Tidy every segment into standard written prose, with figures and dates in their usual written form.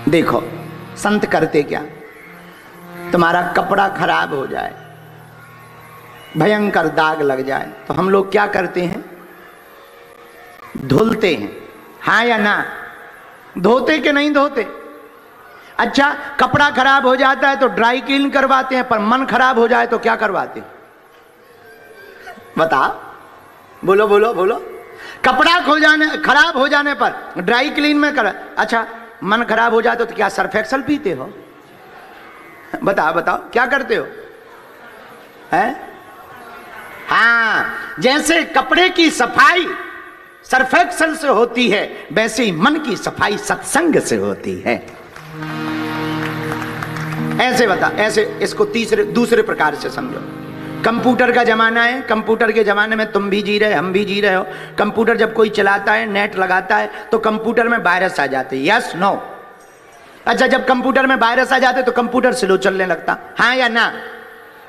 देखो संत करते क्या, तुम्हारा कपड़ा खराब हो जाए, भयंकर दाग लग जाए, तो हम लोग क्या करते हैं, धुलते हैं, हाँ या ना? धोते कि नहीं धोते? अच्छा, कपड़ा खराब हो जाता है तो ड्राई क्लीन करवाते हैं, पर मन खराब हो जाए तो क्या करवाते हैं? बताओ, बोलो बोलो बोलो। कपड़ा खराब हो जाने पर ड्राई क्लीन में कर, अच्छा मन खराब हो जाए तो क्या सर्फ एक्सल पीते हो? बताओ बताओ, क्या करते हो? हैं? हाँ, जैसे कपड़े की सफाई सर्फ एक्सल से होती है, वैसे ही मन की सफाई सत्संग से होती है। ऐसे बता, ऐसे इसको दूसरे प्रकार से समझो। कंप्यूटर का जमाना है, कंप्यूटर के जमाने में तुम भी जी रहे, हम भी जी रहे हो। कंप्यूटर जब कोई चलाता है, नेट लगाता है, तो कंप्यूटर में वायरस आ जाते हैं, यस नो? अच्छा, जब कंप्यूटर में वायरस आ जाते तो कंप्यूटर स्लो चलने लगता, हाँ या ना?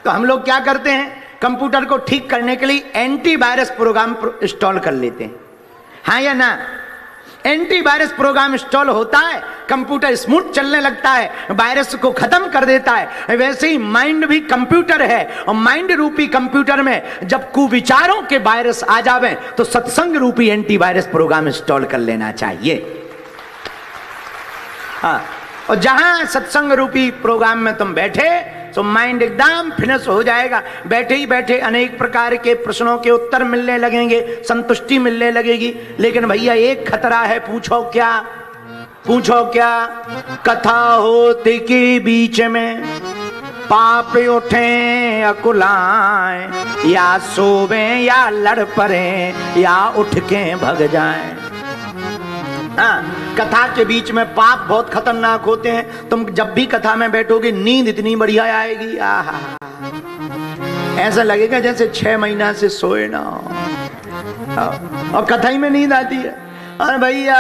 तो हम लोग क्या करते हैं, कंप्यूटर को ठीक करने के लिए एंटीवायरस प्रोग्राम इंस्टॉल कर लेते हैं, हाँ या ना? एंटीवायरस प्रोग्राम इंस्टॉल होता है, कंप्यूटर स्मूथ चलने लगता है, वायरस को खत्म कर देता है। वैसे ही माइंड भी कंप्यूटर है, और माइंड रूपी कंप्यूटर में जब कुविचारों के वायरस आ जावे तो सत्संग रूपी एंटीवायरस प्रोग्राम इंस्टॉल कर लेना चाहिए। हाँ, और जहां सत्संग रूपी प्रोग्राम में तुम बैठे तो माइंड एकदम फिनिश हो जाएगा। बैठे ही बैठे अनेक प्रकार के प्रश्नों के उत्तर मिलने लगेंगे, संतुष्टि मिलने लगेगी। लेकिन भैया एक खतरा है, पूछो क्या? पूछो क्या? कथा होती के बीच में पाप उठे अकुलाएं, या सोवे या लड़ पड़े या उठ के भग जाएं। हाँ, कथा के बीच में पाप बहुत खतरनाक होते हैं। तुम जब भी कथा में बैठोगे नींद इतनी बढ़िया आएगी, आहा, ऐसा लगेगा जैसे 6 महीना से सोए ना हो, और कथा ही में नींद आती है। और भैया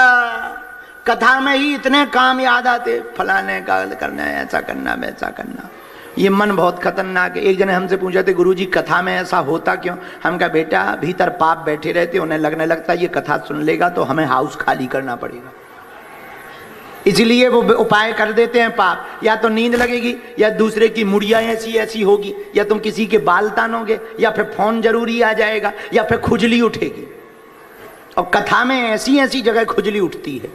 कथा में ही इतने काम याद आते, फलाने का करना है, ऐसा करना, वैसा करना। ये मन बहुत खतरनाक है। एक जने हमसे पूछा थे, गुरुजी कथा में ऐसा होता क्यों? हम कहा बेटा भीतर पाप बैठे रहते, उन्हें लगने लगता ये कथा सुन लेगा तो हमें हाउस खाली करना पड़ेगा, इसलिए वो उपाय कर देते हैं पाप। या तो नींद लगेगी, या दूसरे की मुड़िया ऐसी ऐसी होगी, या तुम किसी के बाल तानोगे, या फिर फोन जरूरी आ जाएगा, या फिर खुजली उठेगी। और कथा में ऐसी ऐसी जगह खुजली उठती है,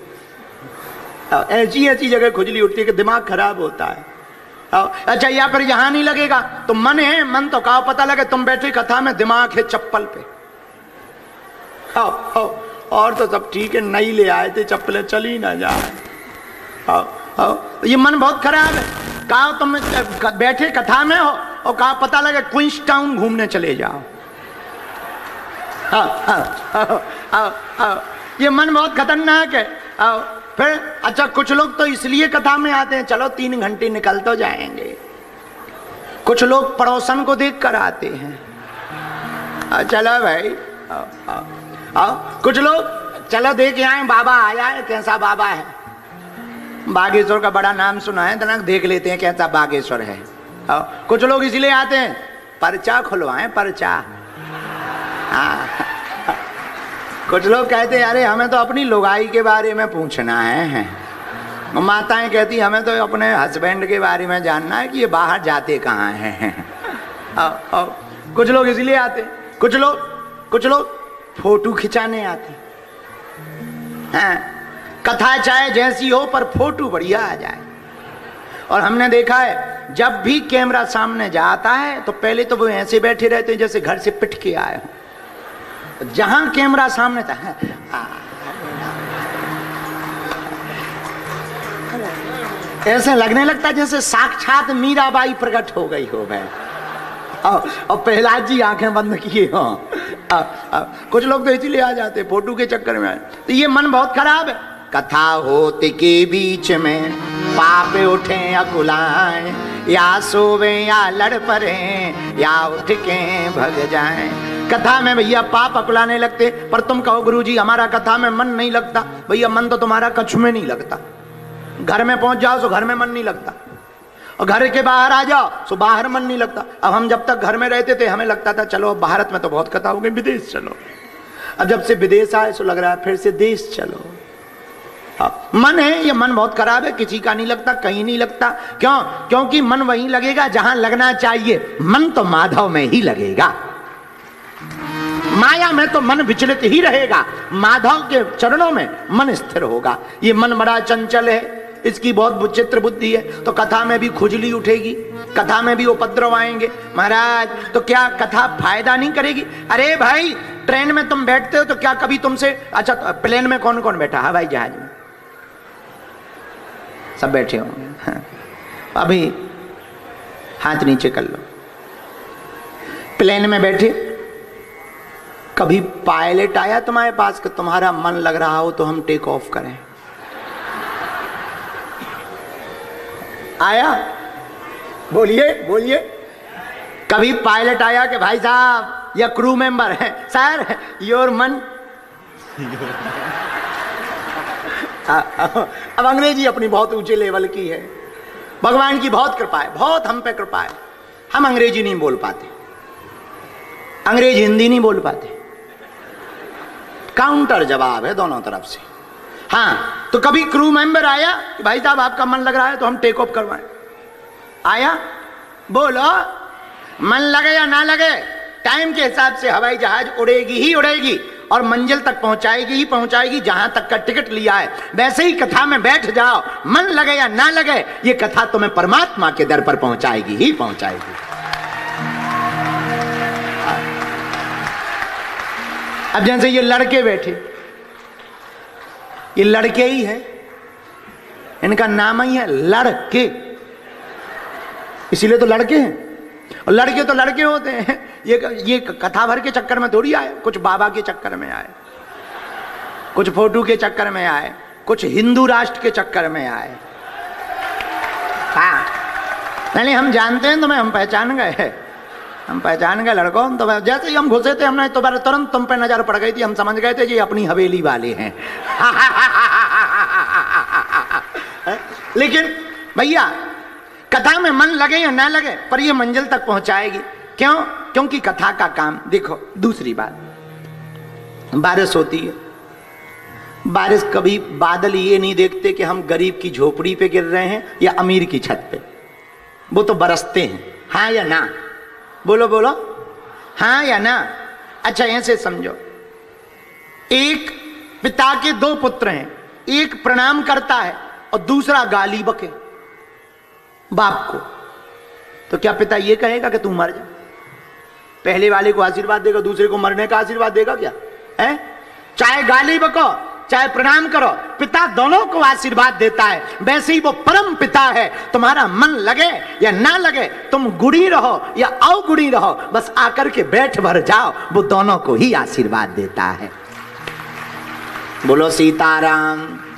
ऐसी ऐसी जगह खुजली उठती है कि दिमाग खराब होता है। अच्छा, या फिर यहां नहीं लगेगा तो मन है, मन तो का पता लगे तुम बैठे कथा में, दिमाग है चप्पल पे। और तो सब ठीक है, नई ले आए थे चप्पलें, चली ना जाए। ये मन बहुत खराब है। कहा तुम बैठे कथा में हो और कहा पता लगे क्वींस टाउन घूमने चले जाओ। ये मन बहुत खतरनाक है। फिर अच्छा, कुछ लोग तो इसलिए कथा में आते हैं, चलो 3 घंटे निकल तो जाएंगे। कुछ लोग पड़ोसन को देख कर आते हैं, चलो भाई आओ। कुछ लोग चलो देख आए, बाबा आया है, कैसा बाबा है? बागेश्वर का बड़ा नाम सुना है, तो देख लेते हैं कैसा बागेश्वर है। कुछ लोग इसलिए आते हैं पर्चा खुलवाएं, पर्चा। हाँ, कुछ लोग कहते हैं अरे हमें तो अपनी लुगाई के बारे में पूछना है। माताएं कहती हमें तो अपने हस्बैंड के बारे में जानना है कि ये बाहर जाते कहाँ हैं। कुछ लोग इसलिए आते, कुछ लोग फोटो खिंचाने आते हैं। कथा चाहे जैसी हो पर फोटो बढ़िया आ जाए। और हमने देखा है जब भी कैमरा सामने जाता है तो पहले तो वो ऐसे बैठे रहते हैं जैसे घर से पिट के आए हो। जहां कैमरा सामने था ऐसे लगने लगता है जैसे साक्षात मीराबाई प्रकट हो गई हो भाई। और प्रहलाद जी आंखें बंद किए हो। कुछ लोग तो इसीलिए आ जाते फोटो के चक्कर में। तो ये मन बहुत खराब है। कथा होते के बीच में पाप उठे अकुलाएं, या सोवे या लड़ पड़े या उठ के भग जाएं। कथा में भैया पाप अकुलाने लगते, पर तुम कहो गुरुजी हमारा कथा में मन नहीं लगता। भैया मन तो तुम्हारा कच्छ में नहीं लगता। घर में पहुंच जाओ तो घर में मन नहीं लगता, और घर के बाहर आ जाओ तो बाहर मन नहीं लगता। अब हम जब तक घर में रहते थे हमें लगता था चलो भारत में तो बहुत कथा हो गई, विदेश चलो। अब जब से विदेश आए तो लग रहा है फिर से देश चलो। मन है, ये मन बहुत खराब है, किसी का नहीं लगता, कहीं नहीं लगता। क्यों? क्योंकि मन वहीं लगेगा जहां लगना चाहिए। मन तो माधव में ही लगेगा, माया में तो मन विचलित ही रहेगा, माधव के चरणों में मन स्थिर होगा। ये मन बड़ा चंचल है, इसकी बहुत विचित्र बुद्धि है। तो कथा में भी खुजली उठेगी, कथा में भी उपद्रव आएंगे। महाराज तो क्या कथा फायदा नहीं करेगी? अरे भाई ट्रेन में तुम बैठते हो तो क्या कभी तुमसे, अच्छा प्लेन में कौन कौन बैठा? हवाई जहाज में सब बैठे होंगे। हाँ। अभी हाथ नीचे कर लो। प्लेन में बैठे, कभी पायलट आया तुम्हारे पास कि तुम्हारा मन लग रहा हो तो हम टेक ऑफ करें? आया? बोलिए बोलिए। कभी पायलट आया कि भाई साहब या क्रू मेंबर है, सर योर मन अब अंग्रेजी अपनी बहुत ऊंचे लेवल की है, भगवान की बहुत कृपा है, बहुत हम पे कृपा है। हम अंग्रेजी नहीं बोल पाते, अंग्रेज हिंदी नहीं बोल पाते, काउंटर जवाब है दोनों तरफ से। हाँ, तो कभी क्रू मेंबर आया कि भाई साहब आपका मन लग रहा है तो हम टेक ऑफ करवाएं? आया? बोलो, मन लगे या ना लगे, टाइम के हिसाब से हवाई जहाज उड़ेगी ही उड़ेगी और मंजिल तक पहुंचाएगी ही पहुंचाएगी जहां तक का टिकट लिया है। वैसे ही कथा में बैठ जाओ, मन लगे या ना लगे, ये कथा तुम्हें परमात्मा के दर पर पहुंचाएगी ही पहुंचाएगी। अब जैसे ये लड़के बैठे, ये लड़के ही है, इनका नाम ही है लड़के, इसीलिए तो लड़के हैं। और लड़के तो लड़के होते हैं। ये कथा भर के चक्कर में थोड़ी आए, कुछ बाबा के चक्कर में आए, कुछ फोटो के चक्कर में आए, कुछ हिंदू राष्ट्र के चक्कर में आए। हाँ, नहीं हम जानते हैं तुम्हें, हम पहचान गए, हम पहचान गए लड़कों। तो जैसे ही हम घुसे थे, हमने तो तुरंत तुम पे नजर पड़ गई थी, हम समझ गए थे ये अपनी हवेली वाले हैं। लेकिन भैया कथा में मन लगे या ना लगे, पर ये मंजिल तक पहुंचाएगी। क्यों? क्योंकि कथा का काम देखो। दूसरी बात, बारिश होती है, बारिश कभी बादल ये नहीं देखते कि हम गरीब की झोपड़ी पे गिर रहे हैं या अमीर की छत पे, वो तो बरसते हैं। हाँ या ना? बोलो बोलो, हाँ या ना? अच्छा ऐसे समझो, एक पिता के दो पुत्र हैं, एक प्रणाम करता है और दूसरा गाली बके बाप को, तो क्या पिता ये कहेगा कि तू मर जा? पहले वाले को आशीर्वाद देगा, दूसरे को मरने का आशीर्वाद देगा क्या? है? चाहे गाली बको चाहे प्रणाम करो, पिता दोनों को आशीर्वाद देता है। वैसे ही वो परम पिता है। तुम्हारा मन लगे या ना लगे, तुम गुड़ी रहो या अवगुड़ी रहो, बस आकर के बैठ भर जाओ, वो दोनों को ही आशीर्वाद देता है। बोलो सीताराम।